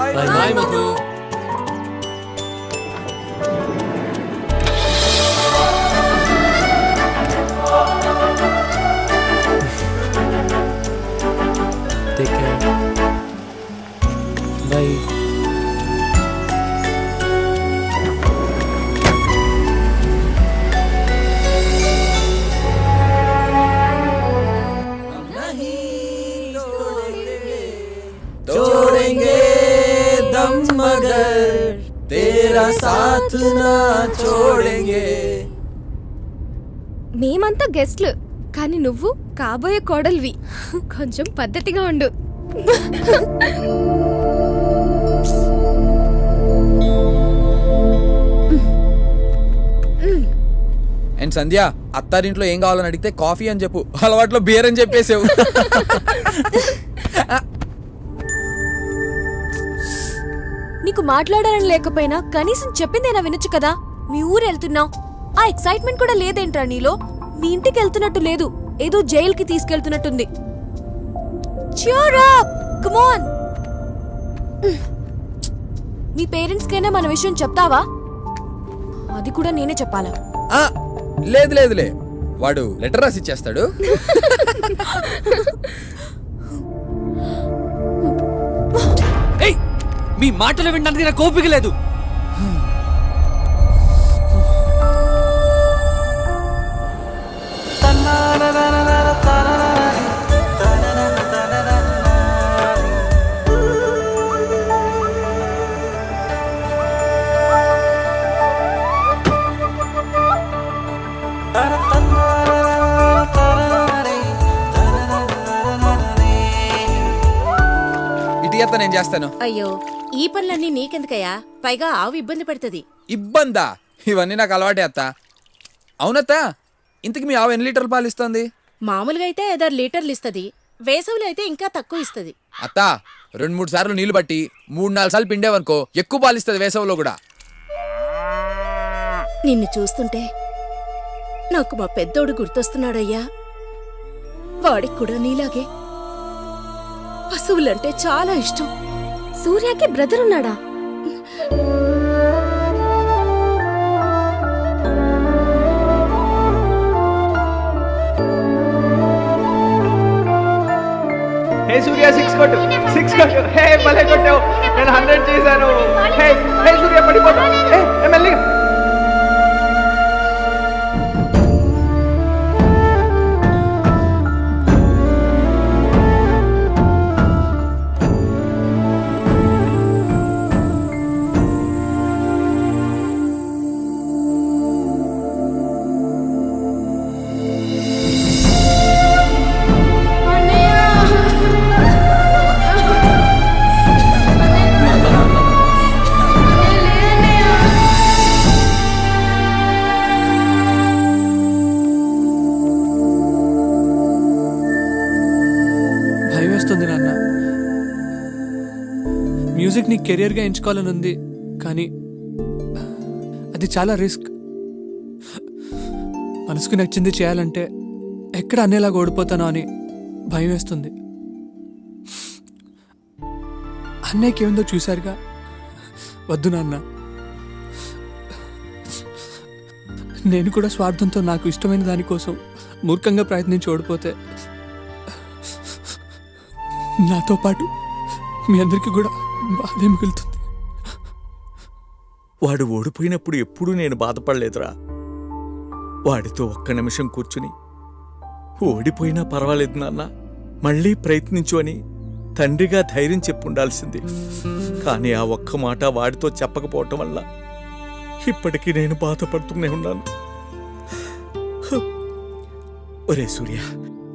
Bye Madhu. Take care. Bye. छोड़ेंगे दम मगर तेरा साथ ना छोड़ेंगे. మేమంతా గెస్ట్లు, కానీ నువ్వు కాబోయే కోడలివి. కొంచెం పద్ధతిగా ఉండు. అండ్ సంధ్య, అత్తారింట్లో ఏం కావాలని అడిగితే కాఫీ అని చెప్పు, అలవాట్లో బియర్ అని చెప్పేసావు. నీకు మాట్లాడాలని లేకపోయినా కనీసం చెప్పిందేనా వినొచ్చు కదా. మీ ఊరు వెళ్తున్నావు, ఆ ఎక్సైట్మెంట్ కూడా లేదేంట్రా నీలో? మీ ఇంటికి వెళ్తున్నట్టు లేదు, ఏదో జైలుకి తీసుకెళ్తున్నట్టుంది. Cheer up! Come on! Me parents కైనా మన విషయం చెప్తావా? అది కూడా నేనే చెప్పాలా? లేదు లేదులే, వాడు లెటర్ రాసి ఇచ్చేస్తాడు. మీ మాటలు వినడానికి నాకు ఓపిక లేదు. ఇటు నేను చేస్తాను. అయ్యో, ఈ పనులన్నీ నీకెందుకయ్యా? పైగా ఆవు ఇబ్బంది పడుతుంది. ఇబ్బందా? ఇవన్నీ నాకు అలవాటే అత్త. అవునత్త, ఇంతకు మీ ఆవు ఎన్ని లీటర్లు పాలు ఇస్తుంది? మామూలుగా అయితే 5-6 లీటర్లు ఇస్తుంది. వేసవిలో అయితే ఇంకా తక్కువ ఇస్తుంది. అత్త, 2-3 సార్లు నీళ్లు బట్టి 3-4 సార్లు పిండేవనుకో ఎక్కువ పాలు ఇస్తుంది వేసవిలో కూడా. నిన్ను చూస్తుంటే నాకు మా పెద్దోడు గుర్తొస్తున్నాడయ్యా. వాడికి కూడా నీలాగే పశువులంటే చాలా ఇష్టం. సూర్యకి బ్రదర్ ఉన్నాడా? హే సూర్య, 6 కొట్టు, 6 కొట్టు. హే భలే కొట్టావు, నేను 100 చేశాను. హే హే సూర్య, పడిపోతా. హే మెల్లిగా. నాన్న, మ్యూజిక్ ని కెరియర్గా ఎంచుకోవాలని ఉంది, కానీ అది చాలా రిస్క్. మనసుకు నచ్చింది చేయాలంటే ఎక్కడ అనేలాగా ఓడిపోతానో అని భయం వేస్తుంది. అన్నయ్యకి ఏముందో చూశారుగా. వద్దు నాన్న, నేను కూడా స్వార్థంతో నాకు ఇష్టమైన దానికోసం మూర్ఖంగా ప్రయత్నించి ఓడిపోతే నాతో పాటు మీ అందరికీ కూడా బాధే మిగులుతుంది. వాడు ఓడిపోయినప్పుడు ఎప్పుడూ నేను బాధపడలేదురా. వాడితో ఒక్క నిమిషం కూర్చుని ఓడిపోయినా పర్వాలేదు నాన్న, మళ్ళీ ప్రయత్నించు అని తండ్రిగా ధైర్యం చెప్పుండాల్సింది. కానీ ఆ ఒక్క మాట వాడితో చెప్పకపోవటం వల్ల ఇప్పటికీ నేను బాధపడుతూనే ఉన్నాను. ఒరే సూర్య,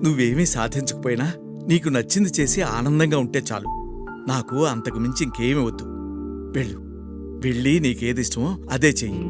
నువ్వేమీ సాధించకపోయినా నీకు నచ్చింది చేసి ఆనందంగా ఉంటే చాలు. నాకు అంతకు మించి ఇంకేమీ వద్దు. వెళ్ళు, వెళ్ళి నీకేది ఇష్టమో అదే చెయ్యి.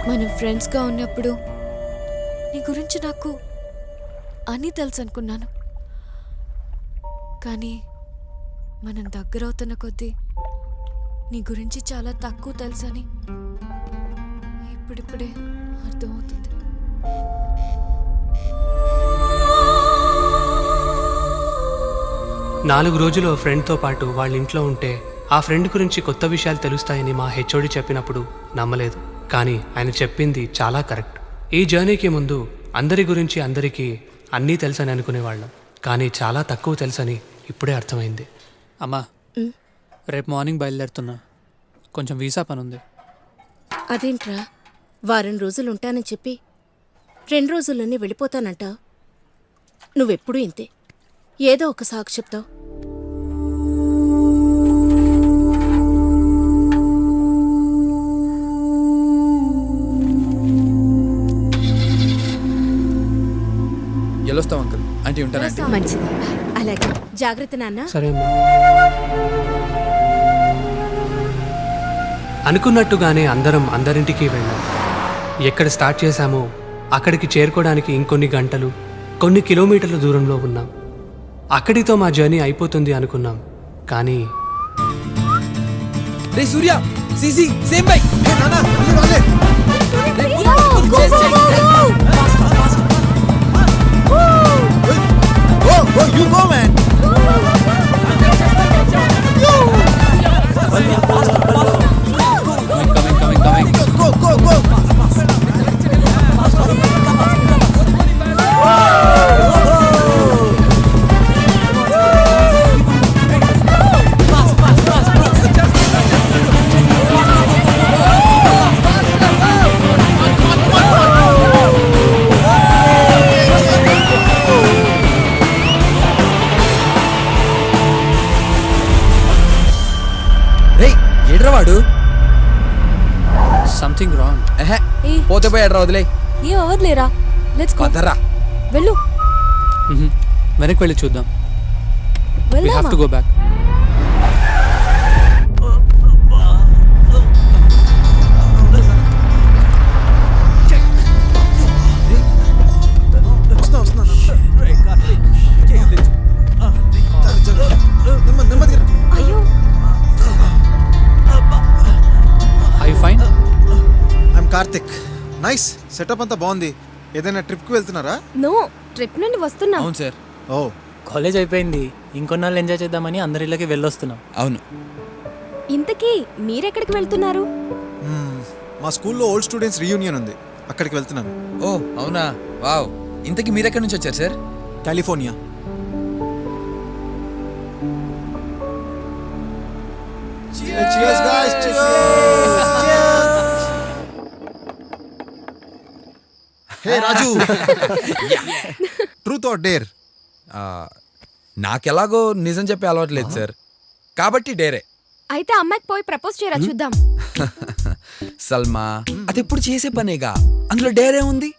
మనం ఫ్రెండ్స్గా ఉన్నప్పుడు నీ గురించి నాకు అన్నీ తెలుసు అనుకున్నాను, కానీ మనం దగ్గరవుతున్న కొద్దీ నీ గురించి చాలా తక్కువ తెలుసని ఇప్పుడిప్పుడే అర్థమవుతుంది. నాలుగు రోజులు ఓ ఫ్రెండ్తో పాటు వాళ్ళ ఇంట్లో ఉంటే ఆ ఫ్రెండ్ గురించి కొత్త విషయాలు తెలుస్తాయని మా హెచ్ఓడి చెప్పినప్పుడు నమ్మలేదు. కానీ ఆయన చెప్పింది చాలా కరెక్ట్. ఈ జర్నీకి ముందు అందరి గురించి అందరికీ అన్నీ తెలుసని అనుకునేవాళ్ళం, కానీ చాలా తక్కువ తెలుసని ఇప్పుడే అర్థమైంది. అమ్మా, రేపు మార్నింగ్ బయలుదేరుతున్నా. కొంచెం వీసా పని ఉంది. అదేంట్రా, వారం రోజులు ఉంటానని చెప్పి 2 రోజుల్లోనే వెళ్ళిపోతానంట. నువ్వెప్పుడూ ఇంతే, ఏదో ఒక సాకు చెప్తావు. ఎల్లొస్తాం అంకుల్. ఆంటీ ఉంటానంటే. మంచిది, అలాగే. జాగ్రత్త నాన్న. సరే అమ్మా. అనుకున్నట్టుగానే అందరం అందరింటికి వెళ్ళాం. ఎక్కడ స్టార్ట్ చేశామో అక్కడికి చేరుకోవడానికి ఇంకొన్ని గంటలు, కొన్ని కిలోమీటర్ల దూరంలో ఉన్నాం. అక్కడితో మా జర్నీ అయిపోతుంది అనుకున్నాం, కానీ రే సూర్య, సిసి సేమ్ బైక్. వాడు సంథింగ్ రాంగ్. పోతే పోయి ఎడ్రా, వదిలే. ఏం అవ్వదులేరా, లెట్స్ గో. పదరా. వెళ్ళు, వెనక్కి వెళ్ళి చూద్దాం. We have to go back. అయ్యో, Are you fine? I'm Karthik. Nice setup అంతా బాగుంది. ఏదైనా ట్రిప్కి వెళ్తున్నారా? నో, ట్రిప్ నుండి వస్తున్నా. అవును సార్. ఓ, కాలేజ్ అయిపోయింది, ఇంకొన్నాళ్ళు ఎంజాయ్ చేద్దామని అందరి ఇళ్ళకి వెళ్ళొస్తున్నాం. అవును. ఇంతకీ మీరెక్కడికి వెళ్తున్నారు? మా స్కూల్లో ఓల్డ్ స్టూడెంట్స్ రీయూనియన్ ఉంది, అక్కడికి వెళ్తున్నాను. ఓ అవునా, వావ్. ఇంతకీ మీరెక్కడి నుంచి వచ్చారు sir? California. Cheers guys, cheers. Hey Raju, truth or dare? నాకెలాగో నిజం చెప్పే అలవాటు లేదు సార్, కాబట్టి డేరే. అయితే అమ్మాయికి పోయి ప్రపోజ్ చేయరా చూద్దాం. సల్మా, అది ఎప్పుడు చేసే పనేగా, అందులో డేరే ఉంది.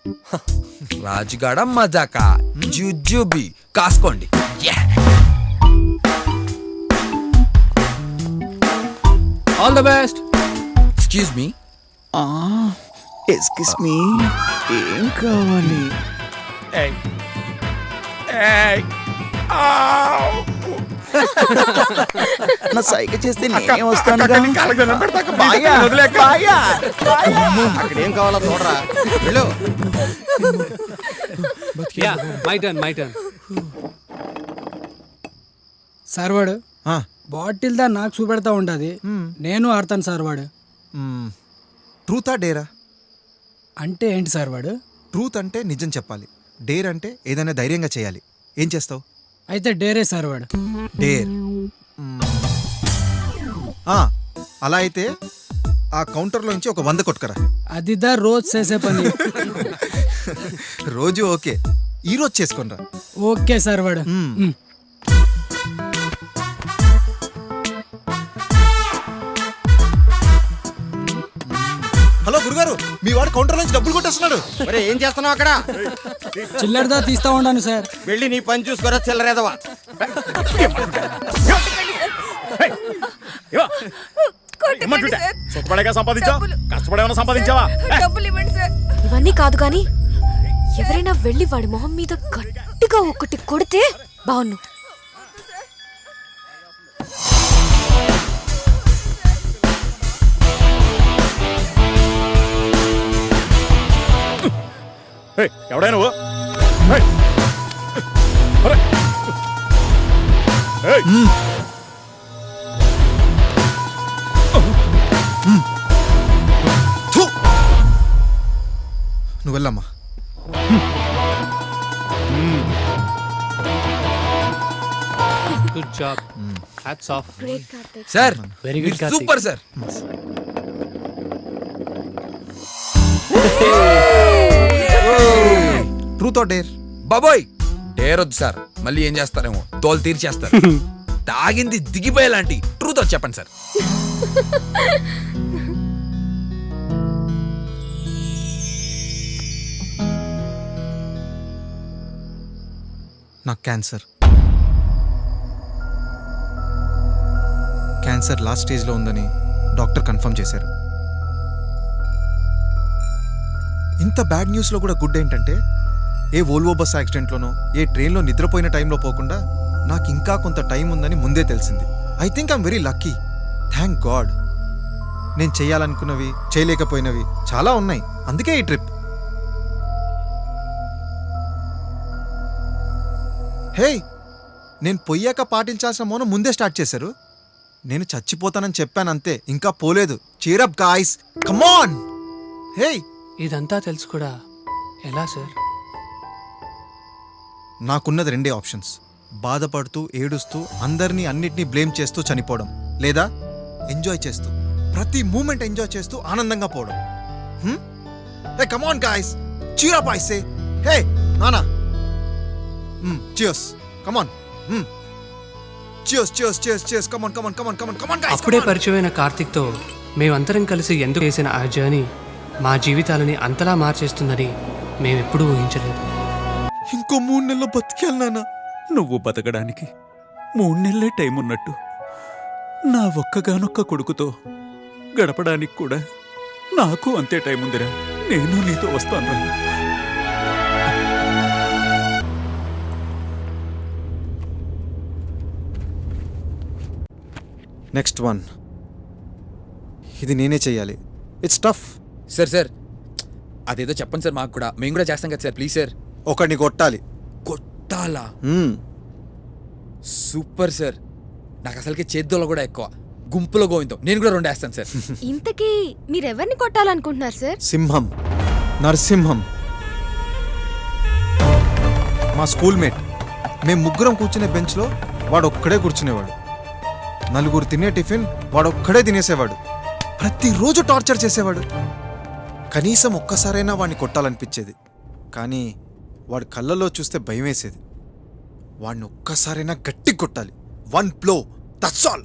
రాజుగాడ మజాకా, జుజుబి కాసుకోండి. All the best. Excuse me. Excuse me, ఏం కావాలి? నా సైగ చేస్తే నేను వస్తాను. అక్కడేం కావాలో చూడరా, వెళ్ళు. Yeah, my turn. సార్ వాడు ఆ, బాటిల్ దా నాకు చూపెడతా ఉండదు, నేను ఆడతాను సార్ వాడు. ట్రూతా డేరా? అంటే ఏంటి సార్ వాడు? ట్రూత్ అంటే నిజం చెప్పాలి, డేర్ అంటే ఏదైనా ధైర్యంగా చేయాలి. ఏం చేస్తావు? అయితే డేరే సార్ వాడు. డేర్. అలా అయితే ఆ కౌంటర్లో నుంచి ఒక 100 కొట్టుకరా. అదిదా రోజు చేసే పని. రోజు ఓకే, ఈరోజు చేసుకోనరా. ఓకే సార్ వాడు. హలో గురుగారు, మీ వాడు కౌంటర్ నుంచి డబ్బులు కొట్టేస్తున్నాడు. ఏం చేస్తున్నావు అక్కడ? చిల్లరదా తీస్తా ఉన్నాను సార్. వెళ్ళి నీ పని చూసుకోరా, చిల్లరేదవా. ఇవన్నీ కాదు కానీ ఎవరైనా వెళ్ళి వాడి మొహం మీద గట్టిగా ఒకటి కొడితే బావును. ఎవడైనా నువ్వు వెళ్ళమ్మా. Good job, hats off. Great Karthik. Sir very good Karthik. Super sir. Truth or dare? బాబోయ్ డేరొద్దు సార్, మళ్ళీ ఏం చేస్తారేమో తోలు తీర్చేస్తారు. తాగింది దిగిపోయేలాంటి ట్రూత్ చెప్పండి సార్. నాకు క్యాన్సర్ లాస్ట్ స్టేజ్లో ఉందని డాక్టర్ కన్ఫర్మ్ చేశారు. ఇంత బ్యాడ్ న్యూస్లో కూడా గుడ్ ఏంటంటే ఏ వోల్వో బస్ యాక్సిడెంట్లోనో ఏ ట్రైన్లో నిద్రపోయిన టైంలో పోకుండా నాకు ఇంకా కొంత టైం ఉందని ముందే తెలిసింది. I think I'm very lucky. Thank God. నేను చేయాలనుకున్నవి చేయలేకపోయినవి చాలా ఉన్నాయి, అందుకే ఈ ట్రిప్. హే, నేను పొయ్యాక పాటించాల్సిన మౌనం ముందే స్టార్ట్ చేశారు. నేను చచ్చిపోతానని చెప్పాను అంతే, ఇంకా పోలేదు. Cheer up guys, come on. Hey, ఇదంతా తెలుసు కూడా ఎలా సార్? నాకున్నది రెండే ఆప్షన్స్. బాధపడుతూ ఏడుస్తూ అందరినీ అన్నిటినీ బ్లేమ్ చేస్తూ చనిపోవడం, లేదా ఎంజాయ్ చేస్తూ ప్రతి మూమెంట్ ఎంజాయ్ చేస్తూ ఆనందంగా పోవడం. Hey come on guys, cheer up I say. Hey నానా, cheers, come on, cheers, come on guys. అప్పుడే పరిచయమైన కార్తిక్తో మేమందరం కలిసి ఎందుకు చేసిన ఆ జర్నీ మా జీవితాలని అంతలా మార్చేస్తుందని మేమెప్పుడూ ఊహించలేదు. ఇంకో 3 నెలలు బతికేయాలి నాన్న. నువ్వు బతకడానికి 3 నెలలే టైం ఉన్నట్టు నా ఒక్కగానొక్క కొడుకుతో గడపడానికి కూడా నాకు అంతే టైం ఉందిరా. నేను నీతో వస్తాను. నెక్స్ట్ వన్, ఇది నేనే చెయ్యాలి. It's tough. సార్ అదేదో చెప్పండి సార్, మాకు కూడా, మేము కూడా చేస్తాం కదా సార్. Please sir. ఒకడిని కొట్టాలి. కొట్టాలా? Super sir. నాకు అసలుకి చేద్దోలో కూడా ఎక్కువ. గుంపులో గోవిందో నేను కూడా 2 వేస్తాను సార్. ఇంతకీ మీరెవరిని కొట్టాలనుకుంటున్నారు సార్? సింహం, నరసింహం, మా స్కూల్ మేట్. మేము ముగ్గురం కూర్చునే బెంచ్లో వాడు ఒక్కడే కూర్చునేవాడు. 4 తినే టిఫిన్ వాడొక్కడే తినేసేవాడు. ప్రతిరోజు టార్చర్ చేసేవాడు. కనీసం ఒక్కసారైనా వాడిని కొట్టాలనిపించేది, కానీ వాడి కళ్ళలో చూస్తే భయం వేసేది. వాడిని ఒక్కసారైనా గట్టి కొట్టాలి. 1 blow, that's all.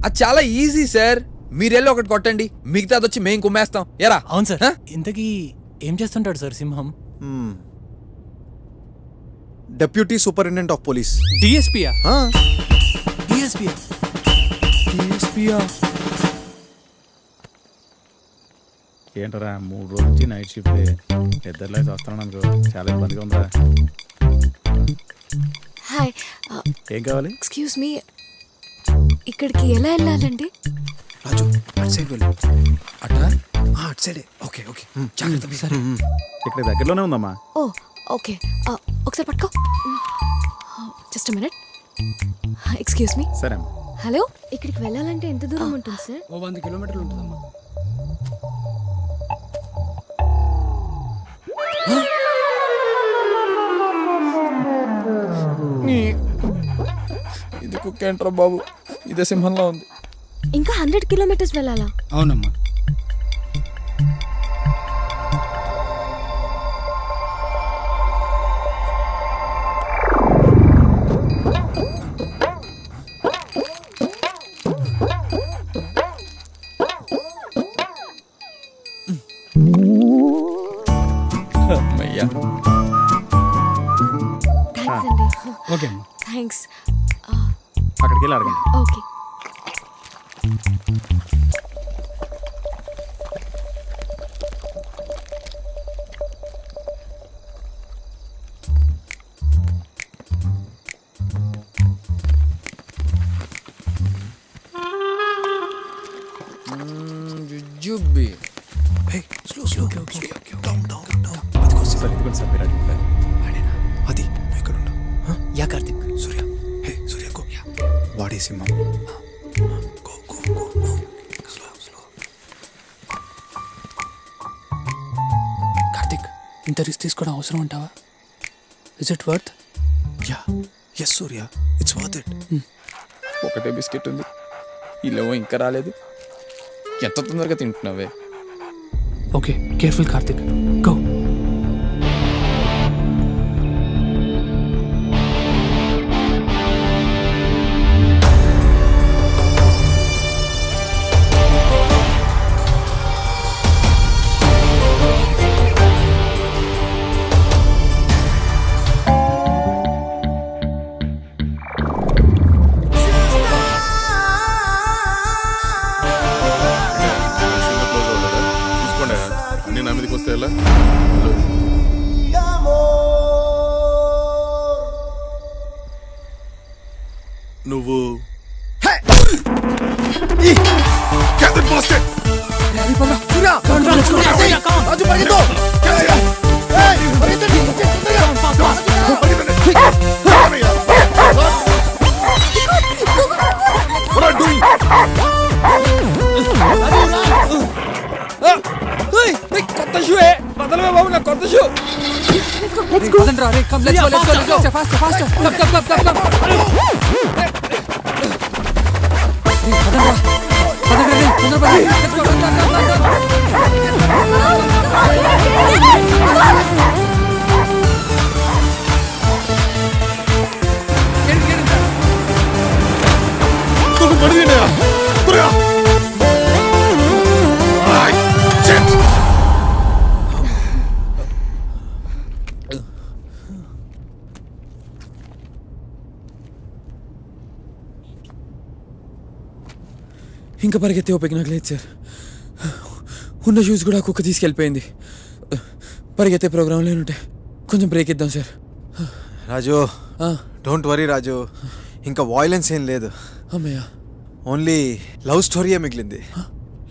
అది చాలా ఈజీ సార్. మీరెళ్ళి ఒకటి కొట్టండి, మిగతాది వచ్చి మేము కుమ్మేస్తాం. ఎరా? అవును సార్. ఇంతకీ ఏం చేస్తుంటాడు sir Simham? Deputy superintendent of police. డిఎస్పీయా? డిఎస్పీ. ఏంటరా 3 రోజుల నుంచి నైట్ షిఫ్ట్, ఇద్దరులో వస్తున్నాను అనుకో, చాలా ఇబ్బందిగా ఉందా? హాయ్, ఏం కావాలి? ఎక్స్క్యూజ్ మీ, ఇక్కడికి ఎలా వెళ్ళాలండి? రాజు, అటు సైడ్ వెళ్ళు. అట్టా? అటు సైడే. ఓకే జాగ్రత్త. సరే ఇక్కడ దగ్గరలోనే ఉందమ్మా. ఓ ఓకే, ఒకసారి పట్టుకో. Just minute. Excuse me. సరే అమ్మా. హలో, ఇక్కడికి వెళ్ళాలంటే ఎంత దూరం ఉంటుంది సార్? 100 కిలోమీటర్లు ఉంటుందమ్మా. ఇది కుక్కేంట్రా బాబు, ఇదే సింహంలో ఉంది. ఇంకా 100 కిలోమీటర్స్ వెళ్ళాలా? అవునమ్మా. అయ్యా థ్యాంక్స్ అండి. ఓకే అమ్మా. థ్యాంక్స్. అక్కడికి వెళ్ళి అడగండి. ఓకే. అది ఇక్కడ yeah Karthik Surya hey Surya go వాడే Simham go go go slow Karthik ఇంత రిస్క్ తీసుకోవడం అవసరం అంటావా? Is it worth? Yeah yes Surya it's worth it. ఒకటే బిస్కెట్ ఉంది, ఇల్లేమో ఇంకా రాలేదు. ఎంత తొందరగా తింటున్నావే? Okay, careful Karthik, go. చూసుకోండి అన్ని నా మీదకి వస్తే ఎలా? నువ్వు కొత్త షూ బదలవే బాబు, నా కొత్త షూ. ఇంకా పరిగెత్తే ఓపిక నాకు లేదు సార్. ఉన్న షూస్ కూడా కుక్క తీసుకెళ్ళిపోయింది. పరిగెత్తే ప్రోగ్రాంలో ఉంటాయి, కొంచెం బ్రేక్ ఇద్దాం సార్. రాజు డోంట్ వరీ రాజు, ఇంకా వాయిలెన్స్ ఏం లేదు. అమ్మయ్య, ఓన్లీ లవ్ స్టోరీయే మిగిలింది.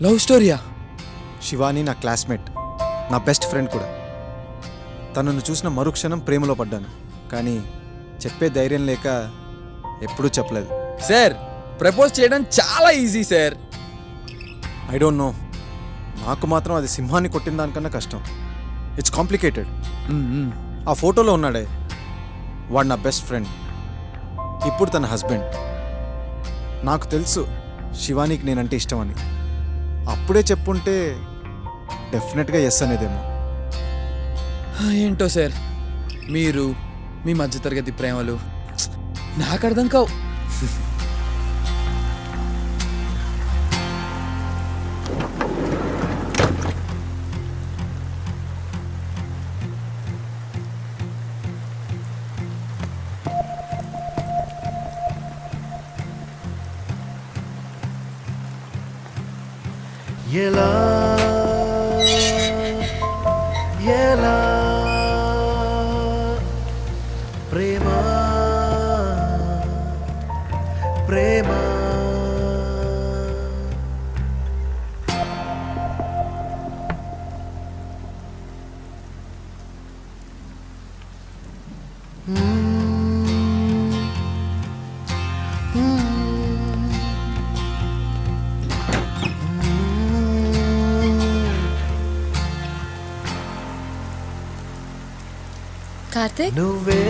లవ్ స్టోరీయా? శివాని నా క్లాస్మేట్, నా బెస్ట్ ఫ్రెండ్ కూడా. తనను చూసిన మరుక్షణం ప్రేమలో పడ్డాను, కానీ చెప్పే ధైర్యం లేక ఎప్పుడూ చెప్పలేదు. సార్, ప్రపోజ్ చేయడం చాలా easy sir. I don't know, నాకు మాత్రం అది సింహాన్ని కొట్టిన దానికన్నా కష్టం. It's complicated. ఆ ఫోటోలో ఉన్నాడే, వాడు నా బెస్ట్ ఫ్రెండ్, ఇప్పుడు తన హస్బెండ్. నాకు తెలుసు శివానికి నేనంటే ఇష్టం అని. అప్పుడే చెప్పుంటే డెఫినెట్గా ఎస్ అనేదేమో. ఏంటో సార్, మీరు మీ మధ్యతరగతి ప్రేమలు నాకు అర్థం కావు. ఎలా ఎలా ప్రేమ ప్రేమ కార్తిక్, నువ్వే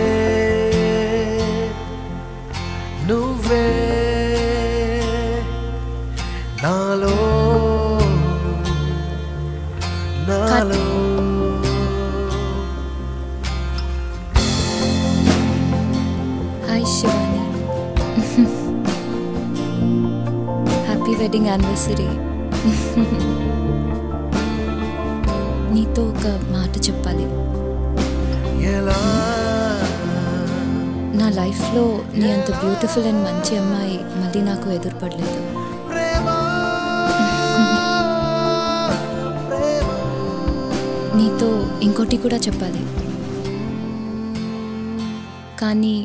నువ్వే నాలో నాలో hi Shivani. Happy wedding anniversary. నీతో ఒక మాట చెప్పాలి. నా లైఫ్లో నీ అంత బ్యూటిఫుల్ అండ్ మంచి అమ్మాయి మళ్ళీ నాకు ఎదురుపడలేదు. నీతో ఇంకోటి కూడా చెప్పాలి, కానీ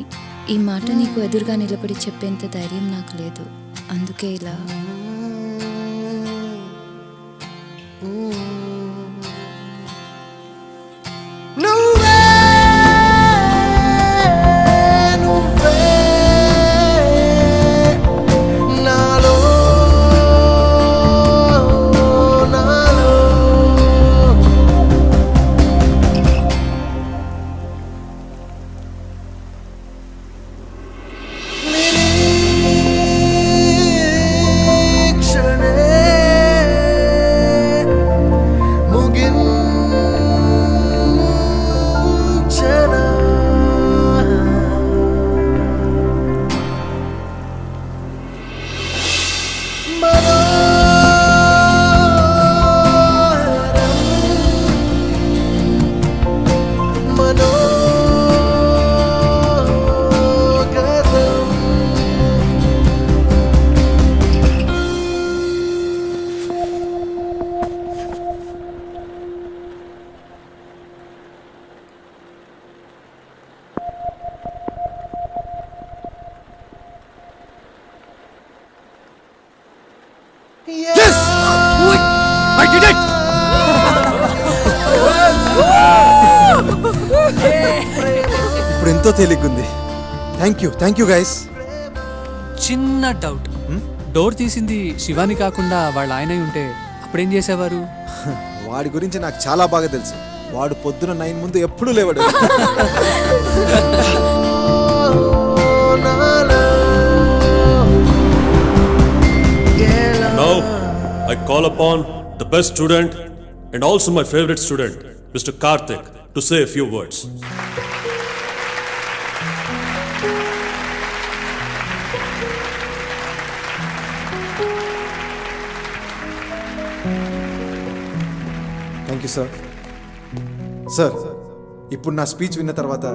ఈ మాట నీకు ఎదురుగా నిలబడి చెప్పేంత ధైర్యం నాకు లేదు. అందుకే ఇలా ఎంతో తేలిగ్గుంది. Thank you guys. చిన్న డౌట్, డోర్ తీసింది శివాని కాకుండా వాళ్ళ ఆయన ఉంటే అప్పుడేం చేసేవారు? వాడి గురించి నాకు చాలా బాగా తెలుసు. వాడు పొద్దున 9 ముందు ఎప్పుడూ లేవాడు. Now I call upon the best student and also my favorite student, Mr. Karthik, to say a few words. Thank you sir. Sir, ఇప్పుడు నా స్పీచ్ విన్న తర్వాత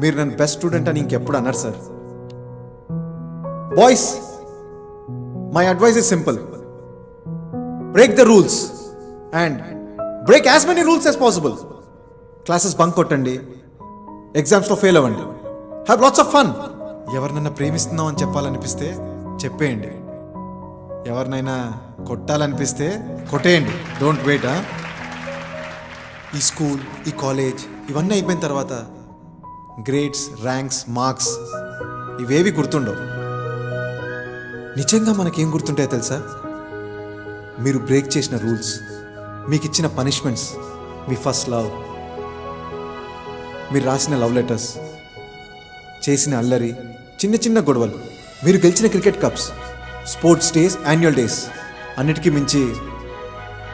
మీరు నన్ను బెస్ట్ స్టూడెంట్ అని ఇంకెప్పుడు అన్నారు sir. Boys, my advice is simple. Break the rules and break as many rules as possible. Classes bunk కొట్టండి, ఎగ్జామ్స్లో ఫెయిల్ అవ్వండి, హ్యావ్ లాట్స్ ఆఫ్ ఫన్. ఎవరినైనా ప్రేమిస్తున్నాం అని చెప్పాలనిపిస్తే చెప్పేయండి, ఎవరినైనా కొట్టాలనిపిస్తే కొట్టేయండి. Don't wait. ఈ స్కూల్, ఈ కాలేజ్ ఇవన్నీ అయిపోయిన తర్వాత గ్రేడ్స్, ర్యాంక్స్, మార్క్స్ ఇవేవి గుర్తుండవు. నిజంగా మనకేం గుర్తుంటాయో తెలుసా? మీరు బ్రేక్ చేసిన రూల్స్, మీకు ఇచ్చిన పనిష్మెంట్స్, మీ ఫస్ట్ లవ్, మీరు రాసిన లవ్ లెటర్స్, చేసిన అల్లరి, చిన్న చిన్న గొడవలు, మీరు గెలిచిన cricket cups, sports days, annual days, అన్నిటికీ మించి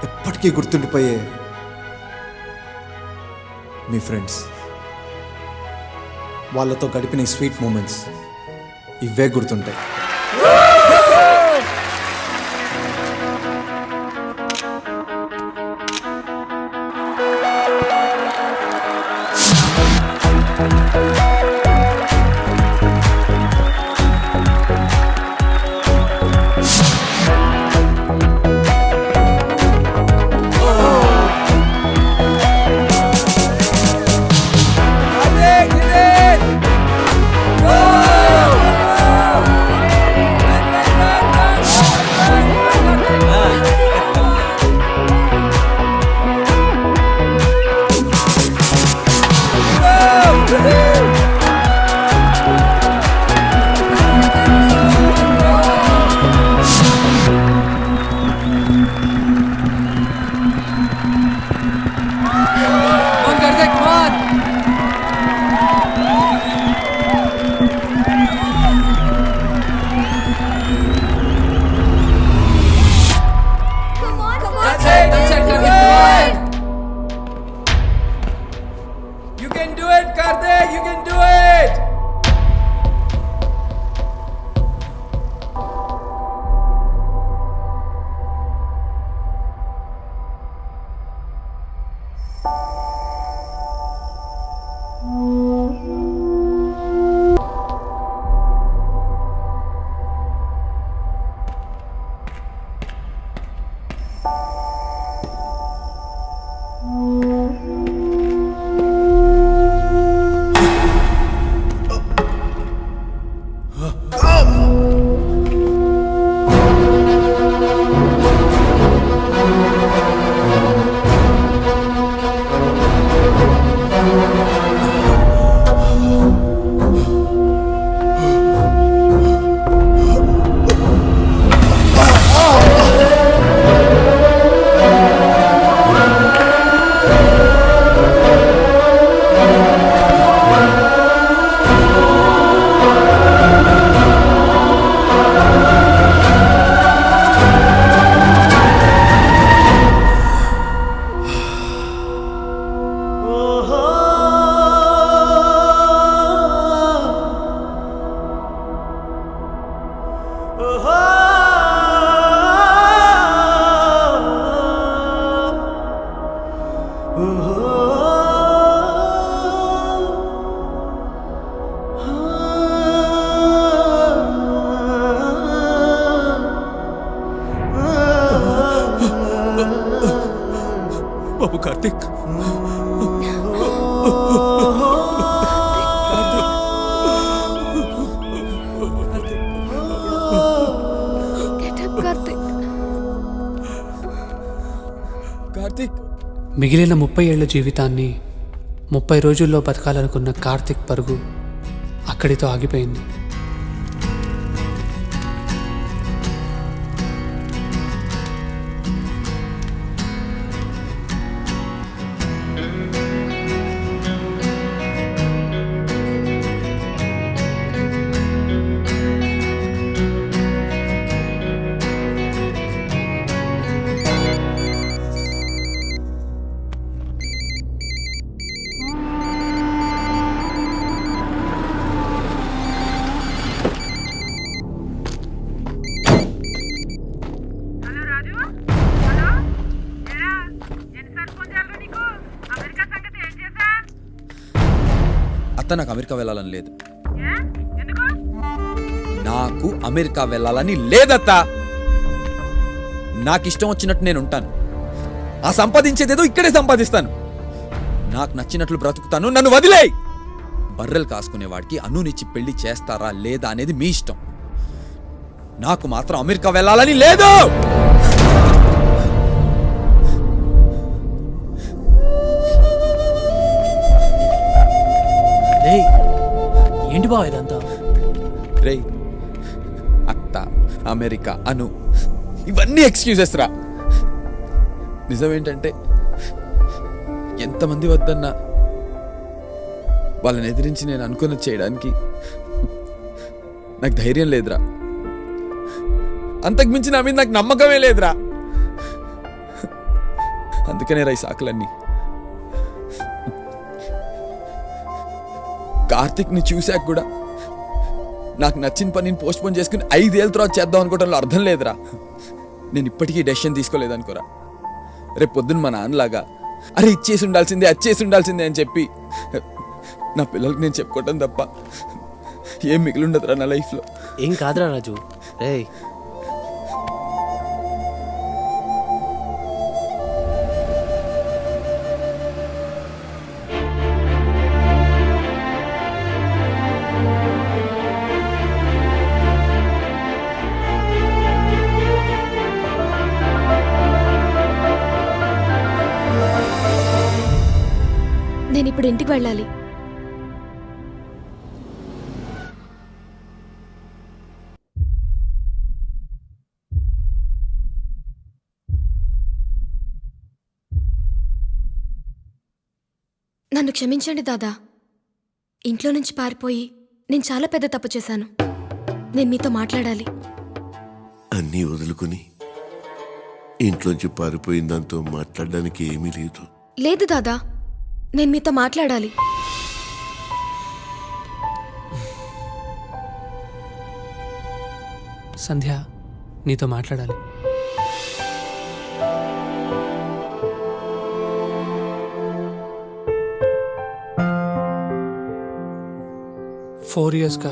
ఎప్పటికీ గుర్తుండిపోయే మీ ఫ్రెండ్స్, వాళ్ళతో గడిపిన ఈ స్వీట్ మూమెంట్స్, ఇవే గుర్తుంటాయి. బాబు కార్తిక్, కార్తిక్, మిగిలిన 30 ఏళ్ల జీవితాన్ని 30 రోజుల్లో బతకాలనుకున్న కార్తిక్ పరుగు అక్కడితో ఆగిపోయింది. అత్త నాకు అమెరికా వెళ్ళాలని లేదు. నాకు అమెరికా వెళ్ళాలని లేదత్తా. నాకు ఇష్టం వచ్చినట్టు నేను ఉంటాను. ఆ సంపాదించేదేదో ఇక్కడే సంపాదిస్తాను. నాకు నచ్చినట్లు బ్రతుకుతాను. నన్ను వదిలేయ్. బర్రెలు కాసుకునేవాడికి అనునిచ్చి పెళ్లి చేస్తారా లేదా అనేది మీ ఇష్టం. నాకు మాత్రం అమెరికా వెళ్ళాలని లేదు. ఏంటి బావ ఇదంతా? రే, అత్త, అమెరికా, అను ఇవన్నీ ఎక్స్క్యూజెస్ రా. నిజమేంటంటే ఎంతమంది వద్దన్నా వాళ్ళని ఎదిరించి నేను అనుకున్నది చేయడానికి నాకు ధైర్యం లేదురా. అంతకుమించి నా మీద నాకు నమ్మకమే లేదురా. అందుకనే రా ఈ సాకులన్నీ. కార్తిక్ని చూశాక కూడా నాకు నచ్చిన పనిని పోస్ట్ పోన్ చేసుకుని 5 ఏళ్ళ తర్వాత చేద్దాం అనుకోవడంలో అర్థం లేదురా. నేను ఇప్పటికీ డెసిషన్ తీసుకోలేదనుకోరా. రేపు పొద్దున్న మా నాన్నలాగా అరే ఇచ్చేసి ఉండాల్సిందే, అచ్చేసి ఉండాల్సిందే అని చెప్పి నా పిల్లలకి నేను చెప్పుకోవటం తప్ప ఏం మిగిలి ఉండదురా నా లైఫ్లో. ఏం కాదురా రాజు. రే నేను ఇప్పుడు ఇంటికి వెళ్ళాలి. నన్ను క్షమించండి దాదా. ఇంట్లో నుంచి పారిపోయి నేను చాలా పెద్ద తప్పు చేశాను. నేను మీతో మాట్లాడాలి. అన్నీ వదులుకుని ఇంట్లోంచి పారిపోయిన దాంతో మాట్లాడడానికి ఏమీ లేదు. లేదు దాదా, నేను మీతో మాట్లాడాలి. సంధ్య, నీతో మాట్లాడాలి. ఫోర్ ఇయర్స్గా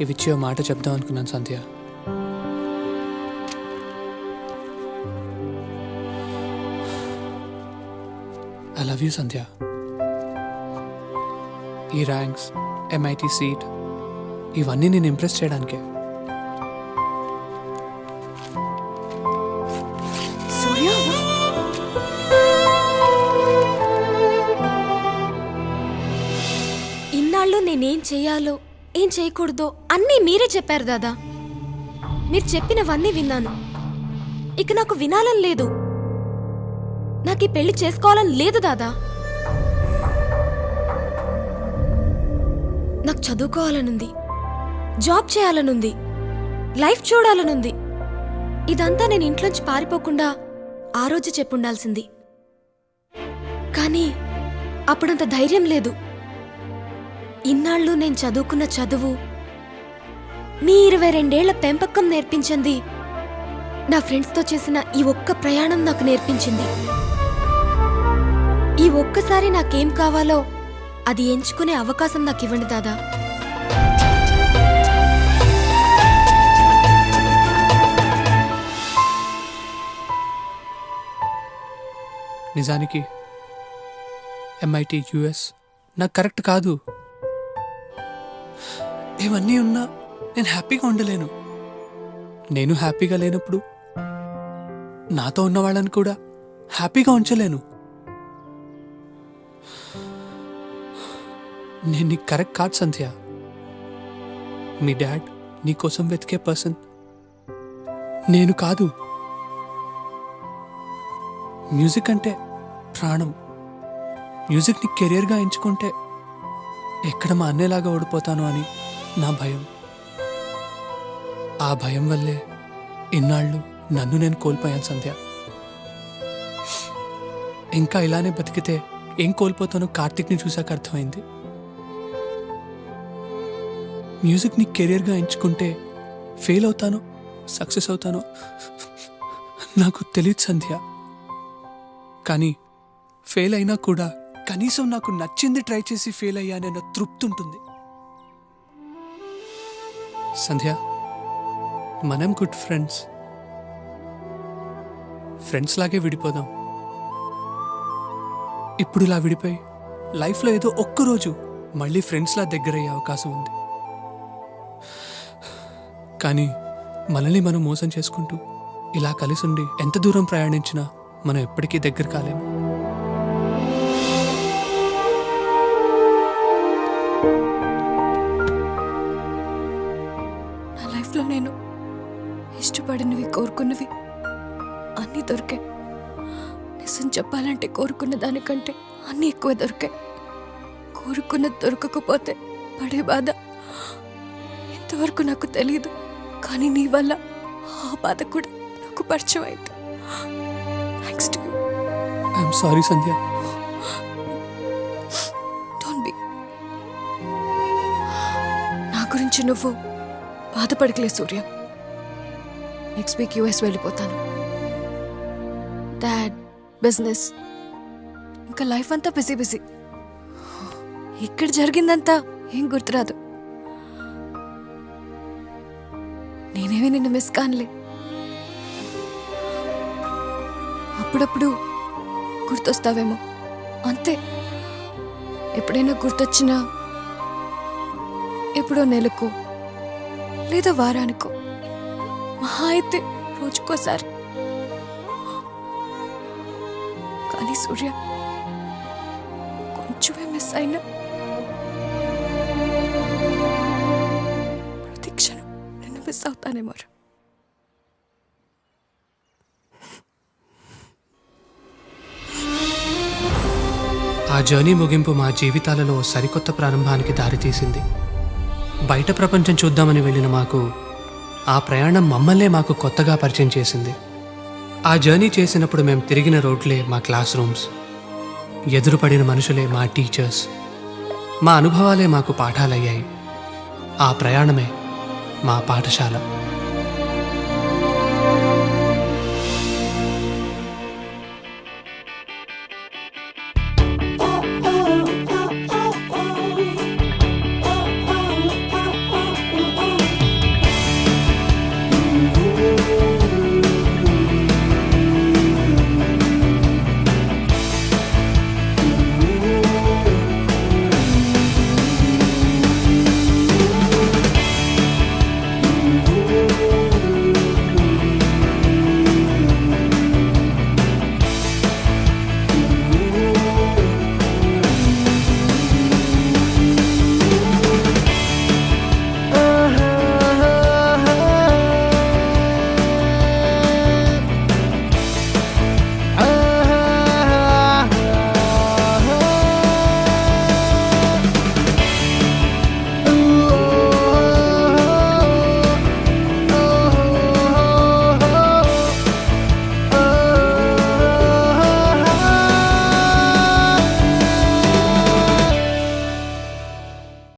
ఇవిచ్చే మాట చెప్దాం అనుకున్నాను సంధ్య. ఐ లవ్ యూ సంధ్య. ఈ ర్యాంక్స్, MIT సీట్ ఇవన్నీ నేను ఇంప్రెస్ చేయడానికే. ఇన్నాళ్ళు నేనేం చెయ్యాలో ఏం చేయకూడదో అన్నీ మీరే చెప్పారు దాదా. మీరు చెప్పినవన్నీ విన్నాను. ఇక నాకు వినాలని లేదు. నాకు ఈ పెళ్లి చేసుకోవాలని లేదు దాదా. నాకు చదువుకోవాలనుంది, జాబ్ చేయాలనుంది, లైఫ్ చూడాలనుంది. ఇదంతా నేను ఇంట్లోంచి పారిపోకుండా ఆ రోజు చెప్పుండాల్సింది. కానీ అప్పుడంత ధైర్యం లేదు. ఇన్నాళ్ళు నేను చదువుకున్న చదువు, మీ 22 ఏళ్ల పెంపకం నేర్పించింది. నా ఫ్రెండ్స్తో చేసిన ఈ ఒక్క ప్రయాణం నాకు నేర్పించింది. ఈ ఒక్కసారి నాకేం కావాలో అది ఎంచుకునే అవకాశం నాకు ఇవ్వండి దాదా. నిజానికి MIT US నాకు కరెక్ట్ కాదు. ఇవన్నీ ఉన్నా నేను హ్యాపీగా ఉండలేను. నేను హ్యాపీగా లేనప్పుడు నాతో ఉన్న వాళ్ళని కూడా హ్యాపీగా ఉంచలేను. నేను నీకు కరెక్ట్ కాదు సంధ్య. మీ డాడ్ నీ కోసం వెతికే పర్సన్ నేను కాదు. మ్యూజిక్ అంటే ప్రాణం. మ్యూజిక్ని కెరియర్గా ఎంచుకుంటే ఎక్కడ మా అన్నేలాగా ఓడిపోతాను అని నా భయం. ఆ భయం వల్లే ఇన్నాళ్ళు నన్ను నేను కోల్పోయాను సంధ్య. ఇంకా ఇలానే బతికితే ఏం కోల్పోతానో కార్తిక్ని చూశాక అర్థమైంది. మ్యూజిక్ని కెరియర్గా ఎంచుకుంటే ఫెయిల్ అవుతానో సక్సెస్ అవుతానో నాకు తెలియదు సంధ్య. కానీ ఫెయిల్ అయినా కూడా కనీసం నాకు నచ్చింది ట్రై చేసి ఫెయిల్ అయ్యానన్న తృప్తి ఉంటుంది. సంధ్య, మనం గుడ్ ఫ్రెండ్స్. ఫ్రెండ్స్ లాగే విడిపోదాం. ఇప్పుడు ఇలా విడిపోయి లైఫ్లో ఏదో ఒక్కరోజు మళ్ళీ ఫ్రెండ్స్లా దగ్గరయ్యే అవకాశం ఉంది. కానీ మనల్ని మనం మోసం చేసుకుంటూ ఇలా కలిసి ఉండి ఎంత దూరం ప్రయాణించినా మనం ఎప్పటికీ దగ్గర కాలేము. నా లైఫ్లో నేను ఇష్టపడినవి కోరుకున్నవి అన్నీ దొరికాయి. నిజం చెప్పాలంటే కోరుకున్న దానికంటే అన్నీ ఎక్కువ దొరికాయి. కోరుకున్నది దొరకకపోతే పడే బాధ ఇంతవరకు నాకు తెలియదు. కానీ నీ వల్ల ఆ బాధ కూడా నాకు పరిచయం అయింది. Thanks to you. I'm sorry Sandhya. Don't be. నా గురించి నువ్వు బాధపడకలే సూర్య. నెక్స్ట్ వీక్ యూఎస్ వెళ్ళిపోతాను. డాడ్, బిజినెస్, ఇంకా లైఫ్ అంతా బిజీ బిజీ. ఇక్కడ జరిగిందంతా ఏం గుర్తురాదు. నేనేమి నిన్ను మిస్ కానులే. అప్పుడప్పుడు గుర్తొస్తావేమో అంతే. ఎప్పుడైనా గుర్తొచ్చినా ఎప్పుడో నెలకు లేదా వారానికో, మహా అయితే రోజుకోసారి. కానీ సూర్య, కొంచెమే మిస్ అయినా ప్రతి క్షణం నిన్ను మిస్ అవుతానేమో. ఆ జర్నీ ముగింపు మా జీవితాలలో సరికొత్త ప్రారంభానికి దారితీసింది. బయట ప్రపంచం చూద్దామని వెళ్ళిన మాకు ఆ ప్రయాణం మమ్మల్నే మాకు కొత్తగా పరిచయం చేసింది. ఆ జర్నీ చేసినప్పుడు మేము తిరిగిన రోడ్లే మా క్లాస్ రూమ్స్, ఎదురుపడిన మనుషులే మా టీచర్స్, మా అనుభవాలే మాకు పాఠాలయ్యాయి. ఆ ప్రయాణమే మా పాఠశాల.